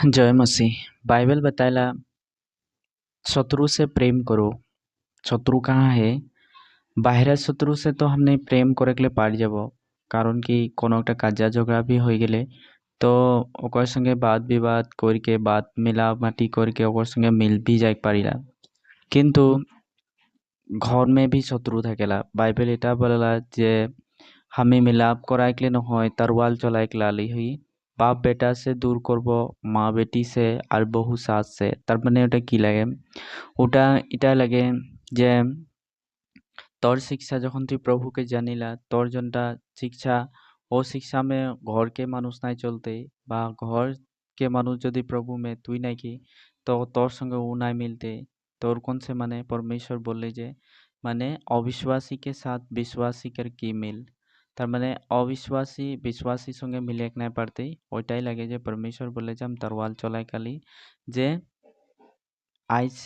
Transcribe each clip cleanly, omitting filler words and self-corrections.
जय मसीह। बाइबल बताएला शत्रु से प्रेम करो। शत्रु कहाँ है? बाहर शत्रु से तो हमने प्रेम करे के लिए पार যাব, कारण कि कोनो একটা কাজা ঝগড়া भी হয়ে গেলে তো ওকর সঙ্গে বাদ বিবাদ করকে বাদ মিলামাটি করকে ওকর সঙ্গে মিল भी যাই পারিলা, কিন্তু घर में भी शत्रु থাকেলা। बाइबल এটা বলেলা যে আমি মিলাপ করাইকলে নহয় তরওয়াল চলাইকলে আলি হই, বাপ বেটা से दूर করব, মা বেটি से আর বহু সাস से। তার মানে ওটা কি লাগে? ওটা এটা লাগে যে তোর শিক্ষা যখন তুই প্রভুকে জানিলা, তোর জনটা শিক্ষা ও शिक्षा में घर के মানুষ নাই চলতে, বা घर के মানুষ যদি प्रभु में তুই নাকি তো তোর সঙ্গে ও নাই মিলতে, তোর कौन से মানে परमेश्वर বললে যে মানে অবিশ্বাসী के साथ विश्वासी कर কি মিল। তার মানে অবিশ্বাসী বিশ্বাসীর সঙ্গে মিলে এক নাই পারতেই, ওইটাই লাগে যে परमेश्वर বলে যে আমি তরওয়াল চলাই কালি যে আইজ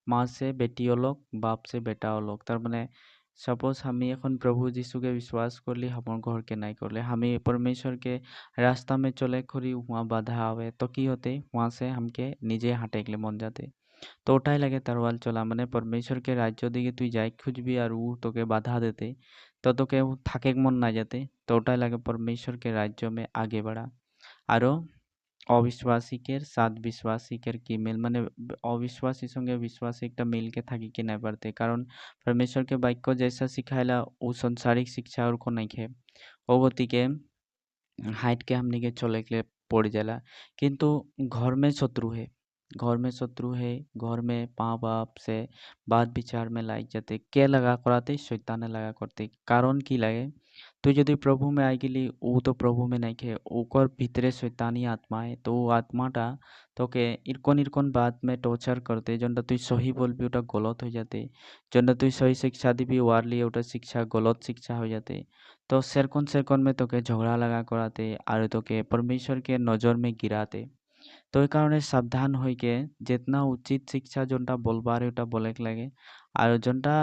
মা से बेटी अलग, बाप से बेटा अलग। তার মানে सपोज हमी এখন प्रभु यीशु के विश्वास करली, हमर घर के नहीं करले, हमी परमेश्वर के रास्ता में चले खरी वहाँ बाधा आवे तो की होते, वहाँ से हमके निजे हाटे के मन जाते। তো ওটাই লাগে তরোয়াল চলা, মানে পরমেশ্বরকে রাজ্য দিকে তুই যাই খুঁজবি আর ও তোকে বাধা দেতে, তো তোকে থাকে মন না যেতে, তো ওটাই লাগে परमेश्वर के राज्य में आगे बढ़ा। আরো অবিশ্বাসীকের সাথ বিশ্বাসীকের কি মিল, মানে অবিশ্বাসীর সঙ্গে বিশ্বাসী একটা মিলকে থাকি কি না পারতে, কারণ परमेश्वर के वाक्य जैसा सिखाएला वो संसारिक शिक्षा और को नहीं खे ओ गति के हाइट के हमने के चले के लिए पड़ जाला। किंतु घर में शत्रु है, घर में शत्रु है, घर में माँ बाप से बात विचार में लाइक जाते, के लगा कराते शैताने लगा करते। कारण की लगे তুই যদি প্রভু में आई गेली, ও তো প্রভু में नहीं खे, ओकर भीतरे शैतानी आत्मा है, तो वो आत्माटा তোকে ইরকন ইরকন বাদ में टॉर्चर करते, जोनটা তুই সহি বলবি ওটা গলত হয়ে যাতে, जोनটা তুই সহি শিক্ষা দিবি ওয়ার লিয়ে ওটা শিক্ষা गलत शिक्षा हो जाते। तो सेरकन सेरकन में তোকে झगड़ा लगा कराते और তোকে परमेश्वर के नज़र में गिराते। तो এই কারণে সাবধান হইকে जितना उचित शिक्षा जोनটা বলবার ওটা বলে লাগে, আর जोनটা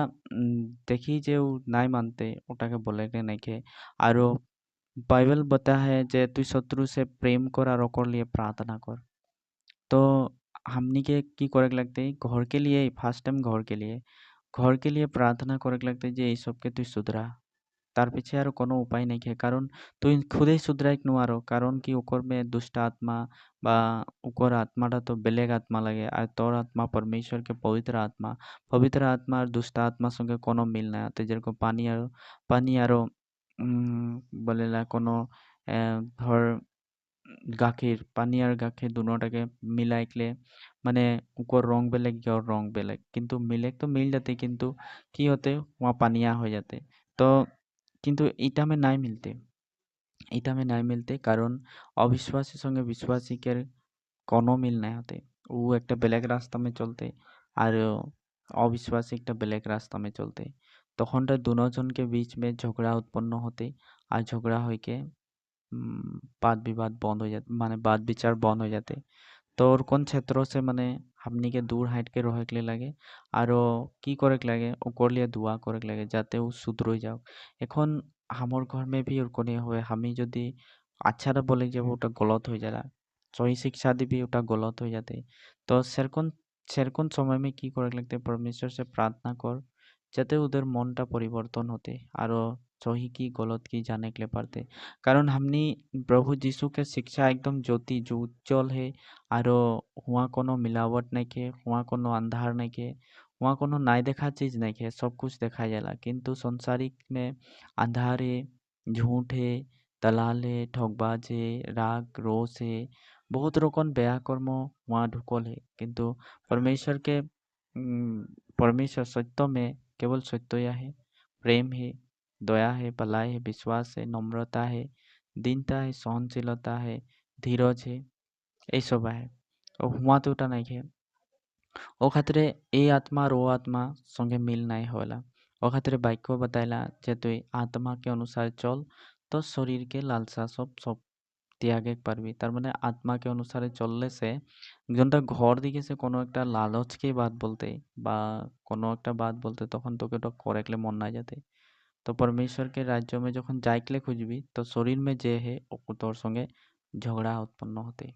देखी যে ও নাই মানতে ওটাকে বলে নাই खे। और बाइबल बता है जे তুই शत्रु से प्रेम कर और ओकर लिए प्रार्थना कर। तो हमनी के की करे के लगते घर के लिए, फर्स्ट टाइम घर के लिए प्रार्थना करे के लगते যে এই সবকে তুই শুধরা। তার পিছে আর কোনো উপায় নাই खे, কারণ তুই খুদেই শুধরাইক নোয়ারো, কারণ কি ওকর में दुष्ट आत्मा বা ওকর আত্মাটা তো বেলেগ আত্মা লাগে, আর তোর আত্মা परमेश्वर के पवित्र आत्मा और दुष्ट आत्मा संगे कोनो मिल না আতে, যেরকম পানি আরো বলেলা কোনো ধর গাখীর, পানি আর গাখীর দুনোটাকে মিলাইকলে মানে ওকর রং বেলেগ और रंग बेलेग, কিন্তু मिले तो मिल जाते, কিন্তু কি होते वहाँ पानिया हो जाते। तो কিন্তু এটা में নাই मिलते, এটা में নাই मिलते, কারণ অবিশ্বাসীর সঙ্গে বিশ্বাসীকের কোনো মিল নাই হতে। ও একটা বেলেগ রাস্তা में চলতে আর অবিশ্বাসী একটা বেলেগ রাস্তা में চলতে, তখনটা দুজনকে बीच में झगड़ा उत्पन्न होते, আর झगड़ा হইকে वाद विवाद बंद हो जाते, माने वाद विचार बंद हो जाते। तो और কোন क्षेत्रों से মানে हमनी के दूर हट के रहे के লাগে, আরো কি করে के লাগে ওকর লিয়ে दुआ करे के লাগে যাতে ও শুধরে যাও। এখন हमर घर में भी ওরকমই হয়, আমি যদি আচ্ছাটা বলে যাব ওটা गलत হয়ে जाला, सही शिक्षा দিবি ওটা गलत হয়ে जाते। तो সেরকম সেরকম समय में কি করে লাগতে परमेश्वर से प्रार्थना कर যাতে ওদের মনটা পরিবর্তন হতে, আরো सही की गलत की जाने के लिए पारते। कारण हमनी प्रभु यीशु के शिक्षा एकदम ज्योति जो उज्जवल है, आरो वहाँ कोनो मिलावट नहीं के, वहाँ कोनो अंधार नहीं के, वहाँ कोनो नाई देखा चीज नहीं के, सब कुछ देखा जाला। किंतु संसारिक में अंधार है, झूठ है, दलाल है, ठगबाज है, राग रोष है, बहुत रकम व्याकर्म वहाँ ढुकल है। किंतु परमेश्वर के परमेश्वर सत्य में केवल सत्य है, प्रेम है, दया है, भलाई है, विश्वास है, नम्रता है, दीनता है, सहनशीलता है, धीरज है, এই সব है। और हुआ तो ওটা নাই खे ও খাতিরে এই आत्मा और वो आत्मा संगे मिल नहीं होला। ও খাতিরে বাক্য बताइला যে তুই आत्मा के अनुसार चल तो शरीर के लालसा सब ত্যাগে পারবি। তার মানে आत्मा के अनुसार চললে সে जोनটা ঘর দিকে সে কোনো একটা লালচকে बात बोलते বা কোনো একটা बात बोलते তখন তোকে ওটা করে গেলে মন না যাতে। तो परमेश्वर के राज्य में যখন যাইকলে খুঁজবি তো শরীর में जे है वो तोर संगे झगड़ा उत्पन्न होते।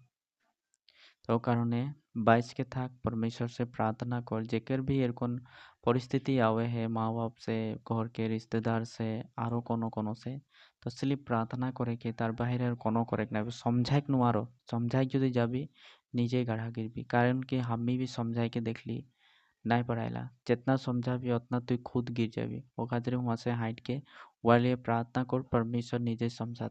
তো কারণে বাইচके থাক परमेश्वर से प्रार्थना कर जेकर भी एरकम परिस्थिति आवे है माँ बाप से घर के रिश्तेदार से आरो कोनो से तो सिर्फ प्रार्थना करे कि तार बाहिर कोनो करे ना समझाइक नुआरो समझाइक যদি যাবি নিজেই গাড়া गिरबी कारण कि हमी भी समझाई के देखली नहीं पढ़ाइला जितना समझाबी उतना तू खुद गिर जाबी वो खातिर वहाँ से हट के वाले प्रार्थना कर परमेश्वर নিজে समझा